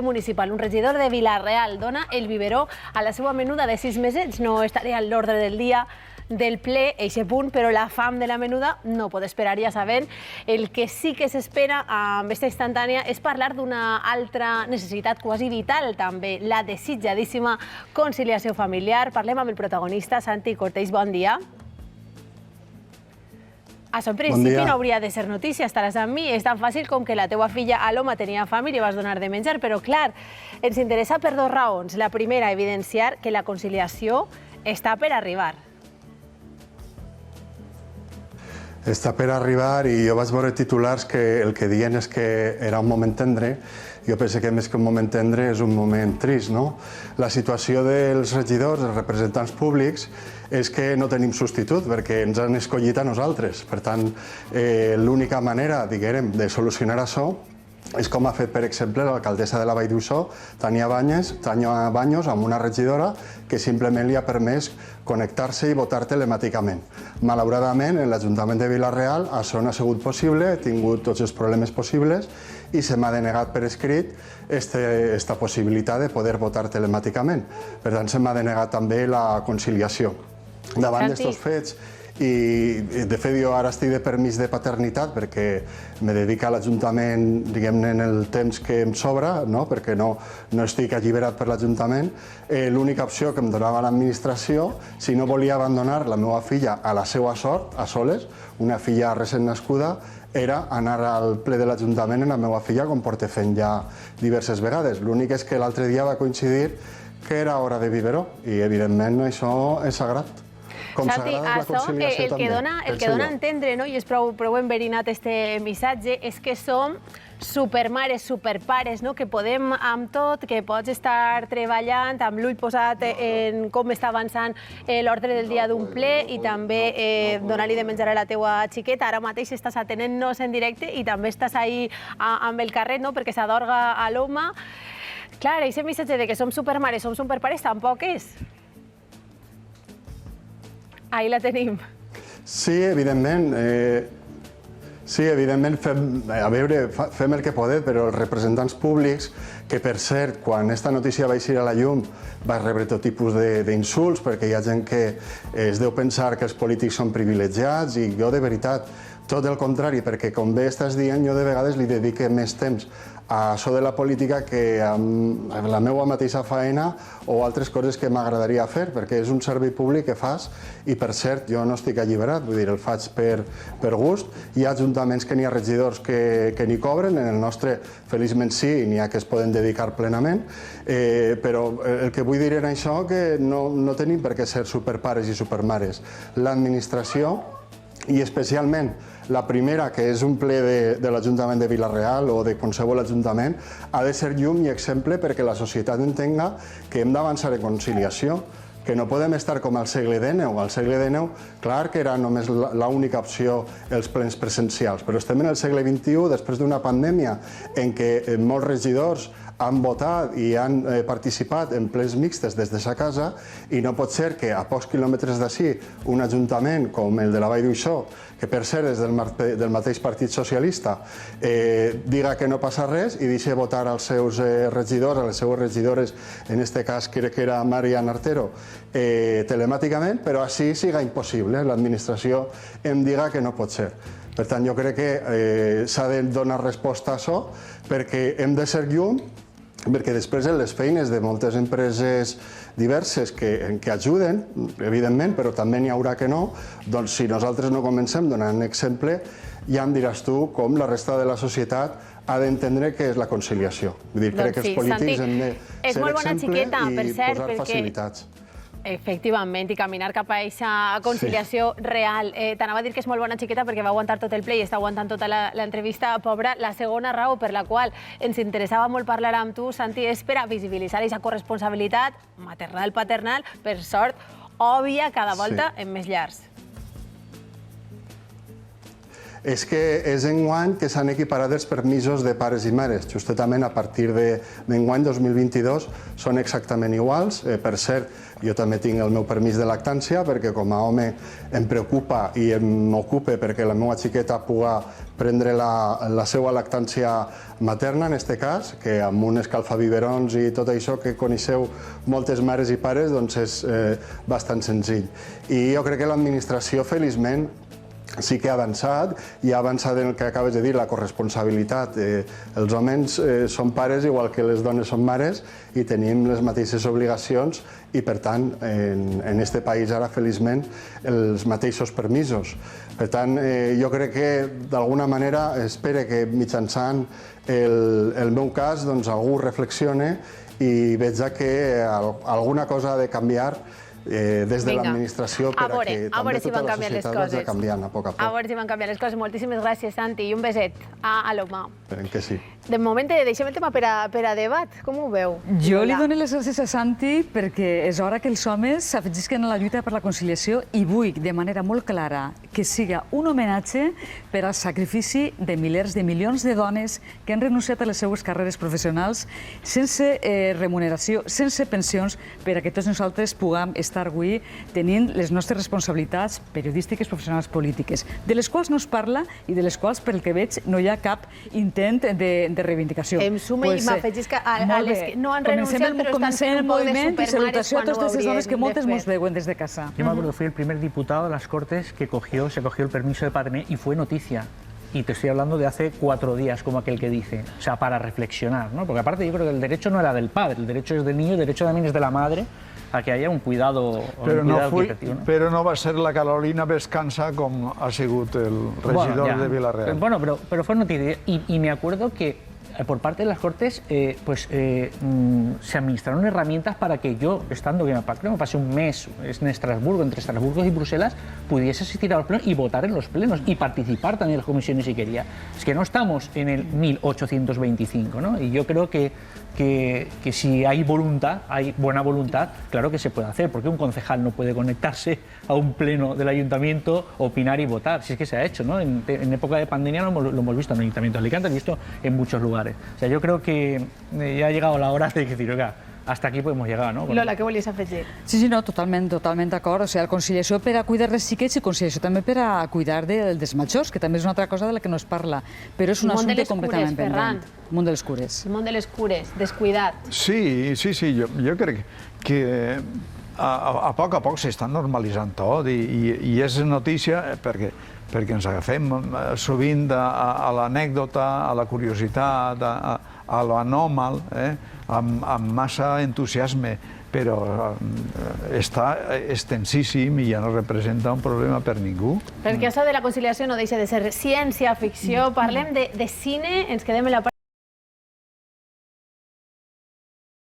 municipal. Un regidor de Vila-real dona el biberó a la seva menuda de 6 mesos. No estaria a l'ordre del dia del ple, eixe punt, però la fam de la menuda no pot esperar, ja sabent. El que sí que s'espera amb aquesta instantània és parlar d'una altra necessitat quasi vital, també, la desitjadíssima conciliació familiar. Parlem amb el protagonista, Santi Cortells, bon dia. Això en principi no hauria de ser notícia, estaràs amb mi. És tan fàcil com que la teua filla Aloma tenia fam i li vas donar de menjar, però clar, ens interessa per dues raons. La primera, evidenciar que la conciliació està per arribar. Està per arribar i jo vaig veure titulars que el que diuen és que era un moment tendre. Jo penso que més que un moment tendre és un moment trist, no? La situació dels regidors, dels representants públics, és que no tenim substitut perquè ens han escollit a nosaltres. Per tant, l'única manera, diguem, de solucionar això és com ha fet, per exemple, l'alcaldessa de la Vall d'Uixó, Tania Baños, amb una regidora que simplement li ha permès connectar-se i votar telemàticament. Malauradament, en l'Ajuntament de Vila-real això no ha sigut possible, he tingut tots els problemes possibles i se m'ha denegat per escrit aquesta possibilitat de poder votar telemàticament. Per tant, se m'ha denegat també la conciliació. Davant d'aquests fets, i de fet jo ara estic de permís de paternitat perquè me dedico a l'Ajuntament, diguem-ne, en el temps que em sobra, perquè no estic alliberat per l'Ajuntament. L'única opció que em donava l'administració, si no volia abandonar la meva filla a la seva sort, a soles, una filla recent nascuda, era anar al ple de l'Ajuntament amb la meva filla, com porto fent ja diverses vegades. L'únic és que l'altre dia va coincidir que era hora de biberó i, evidentment, això és sagrat. Santi, això, el que dona a entendre, i és prou enverinat este missatge, és que som supermares, superpares, que podem amb tot, que pots estar treballant amb l'ull posat en com està avançant l'ordre del dia d'un ple i també donar-li de menjar a la teua xiqueta. Ara mateix estàs atenent-nos en directe i també estàs ahí amb el carret perquè s'adorga a l'home. Clar, aquest missatge de que som supermares, som superpares, tampoc és. Ahí la tenim. Sí, evidentment. Sí, evidentment, fem el que podem, però els representants públics, que per cert, quan aquesta notícia va eixir a la llum, va rebre tot tipus d'insults, perquè hi ha gent que es deu pensar que els polítics són privilegiats, i jo, de veritat, tot el contrari, perquè com bé estàs dient, jo de vegades li dedique més temps a això de la política que a la meva mateixa faena o altres coses que m'agradaria fer, perquè és un servei públic que fas i, per cert, jo no estic alliberat, vull dir, el faig per gust. Hi ha ajuntaments que n'hi ha regidors que n'hi cobren, en el nostre, feliçment sí, n'hi ha que es poden dedicar plenament, però el que vull dir en això que no tenim per què ser superpares i supermares. L'administració, i especialment la primera, que és un ple de l'Ajuntament de Vila-real o de qualsevol ajuntament, ha de ser llum i exemple perquè la societat entenga que hem d'avançar en conciliació, que no podem estar com al segle XIX. Al segle XIX, clar que era només l'única opció els plens presencials, però estem en el segle XXI, després d'una pandèmia en què molts regidors han votat i han participat en plens mixtes des de sa casa i no pot ser que a pocs quilòmetres d'ací un ajuntament com el de la Vall d'Uixó, que per cert és del mateix Partit Socialista, diga que no passa res i deixi votar als seus regidors, a les seues regidores, en aquest cas crec que era Marian Artero, telemàticament, però així siga impossible. L'administració em diga que no pot ser. Per tant, jo crec que s'ha de donar resposta a això perquè hem de ser llum, perquè després en les feines de moltes empreses diverses que ajuden, evidentment, però també n'hi haurà que no, doncs si nosaltres no comencem donant exemple, ja em diràs tu com la resta de la societat ha d'entendre què és la conciliació. Vull dir, crec que els polítics hem de ser exemple i posar facilitats. Efectivament, i caminar cap a aquesta conciliació real. T'anava a dir que és molt bona xiqueta perquè va aguantar tot el ple i està aguantant tota l'entrevista, pobra. La segona raó per la qual ens interessava molt parlar amb tu, Santi, és per a visibilitzar aquesta corresponsabilitat maternal-paternal, per sort, òbvia cada volta en més llars. és que és enguany que s'han equiparat els permisos de pares i mares. Justament a partir d'enguany 2022 són exactament iguals. Per cert, jo també tinc el meu permís de lactància perquè com a home em preocupa i m'ocupa perquè la meva xiqueta pugui prendre la seva lactància materna, en aquest cas, que amb un escalfabiberons i tot això que coneixeu moltes mares i pares, doncs és bastant senzill. I jo crec que l'administració, feliçment, sí que ha avançat, i ha avançat en el que acabes de dir, la corresponsabilitat. Els homes són pares igual que les dones són mares i tenim les mateixes obligacions i, per tant, en este país ara, feliçment, els mateixos permisos. Per tant, jo crec que, d'alguna manera, espero que mitjançant el meu cas, doncs, algú reflexione i veig que alguna cosa ha de canviar des de l'administració per a que també tota la societat vagi canviant a poc a poc. A veure si van canviar les coses. Moltíssimes gràcies, Santi, i un beset a l'home. Esperem que sí. De moment, deixem el tema per a debat. Com ho veu? Jo li dono les gràcies a Santi perquè és hora que els homes s'afegisquen a la lluita per la conciliació i vull, de manera molt clara, que siga un homenatge per al sacrifici de milers de milions de dones que han renunciat a les seues carreres professionals sense remuneració, sense pensions, per a que tots nosaltres puguem estar avui tenint les nostres responsabilitats periodístiques, professionals, polítiques, de les quals no es parla i de les quals, pel que veig, no hi ha cap intent de reivindicació. Em sumo i m'afegis que a les que no han renunciat però estan fent un poc de supermares i salutació a totes aquestes dones que moltes ens veuen des de casa. Yo me acuerdo, fui el primer diputado de las Cortes que se cogió el permiso de paternidad y fue noticia. Y te estoy hablando de hace 4 días, como aquel que dice. O sea, para reflexionar, ¿no? Porque aparte yo creo que el derecho no era del padre, el derecho es del niño, el derecho también es de la madre, a que haya un cuidado equitativo, ¿no? Però no va ser la Carolina Vescanza com ha sigut el regidor de Vila-real. Bueno, pero fue noticia. Y me acuerdo que por parte de las Cortes se administraron herramientas para que yo, estando que me pasé un mes en Estrasburgo, entre Estrasburgo y Bruselas, pudiese asistir a los plenos y votar en los plenos y participar también en las comisiones si quería. Es que no estamos en el 1825, ¿no? Y yo creo que si hay voluntad, hay buena voluntad, claro que se puede hacer, porque un concejal no puede conectarse a un pleno del ayuntamiento, opinar y votar, si es que se ha hecho, ¿no? En época de pandemia lo hemos visto en el Ayuntamiento de Alicante, lo hemos visto en muchos lugares. O sea, yo creo que ya ha llegado la hora de decir, oiga, hasta aquí podemos llegar, no? Lola, què volies afegir? Sí, no, totalment d'acord. O sigui, la conciliació per a cuidar dels xiquets i conciliació també per a cuidar dels majors, que també és una altra cosa de la que no es parla. Però és un assumpte completament pendent. El món de les cures. El món de les cures, descuidat. Sí, jo crec que a poc s'està normalitzant tot i és notícia perquè ens agafem sovint a l'anècdota, a la curiositat, a l'anòmal, amb massa entusiasme, però està extensíssim i ja no representa un problema per ningú. Perquè això de la conciliació no deixa de ser ciència-ficció. Parlem de cine, ens quedem en la part